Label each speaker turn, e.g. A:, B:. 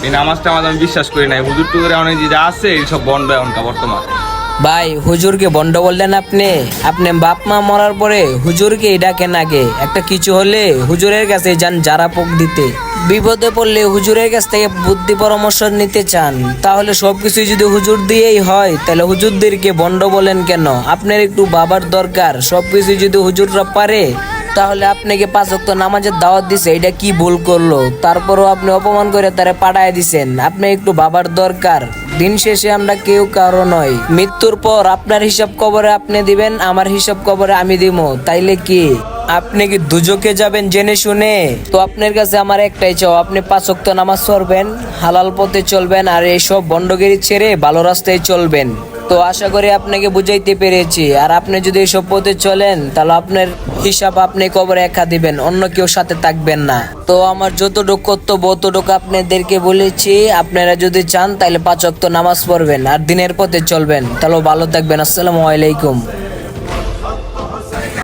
A: এই নামাজটা আমাদের আমি বিশ্বাস করি নাই। হুজুর টুজুর অনেক যা আছে এইসব বন্ধ এখনকার বর্তমান।
B: ভাই হুজুরকে বন্ড বললেন আপনি? আপনি বাপ মা মরার পরে হুজুরকে ডাকেন আগে। একটা কিছু হলে হুজুরের কাছে যান যারা পোক দিতে। বিপদে পড়লে হুজুরের কাছ থেকে বুদ্ধি পরামর্শ নিতে চান, তাহলে সবকিছু যদি হুজুর দিয়েই হয় তাহলে হুজুরদেরকে বন্ড বলেন কেন? আপনার একটু বাবার দরকার। সবকিছু যদি হুজুররা পারে তাহলে আপনাকে 5 ওয়াক্ত নামাজের দাওয়াত দিছে, এটা কি ভুল করলো? তারপরও আপনি অপমান করে তারে পাঠায় দিছেন। আপনি একটু বাবার দরকার। দিন শেষে আমরা কেউ কারো নয়। মৃত্যুর পর আপনার হিসাব কবরে আপনি দিবেন, আমার হিসাব কবরে আমি দিব। তাইলে কি আপনি কি দুজকে যাবেন জেনে শুনে? তো আপনার কাছে আমার একটাই চাও, আপনি 5 ওয়াক্ত নামাজ পড়বেন, হালাল পথে চলবেন, আর এইসব বন্ডগিরি ছেড়ে ভালো রাস্তায় চলবেন। তো আশা করি আপনাকে বুঝাইতে পেরেছি। আর আপনি যদি এইসব পথে চলেন তাহলে আপনার হিসাব আপনি কবরে একা দিবেন, অন্য কেউ সাথে থাকবেন না। তো আমার যতটুকু কর্তব্য ততটুকু আপনাদেরকে বলেছি। আপনারা যদি চান তাহলে 5 ওয়াক্ত নামাজ পড়বেন আর দিনের পথে চলবেন, তাহলে ভালো থাকবেন। আসসালামু আলাইকুম।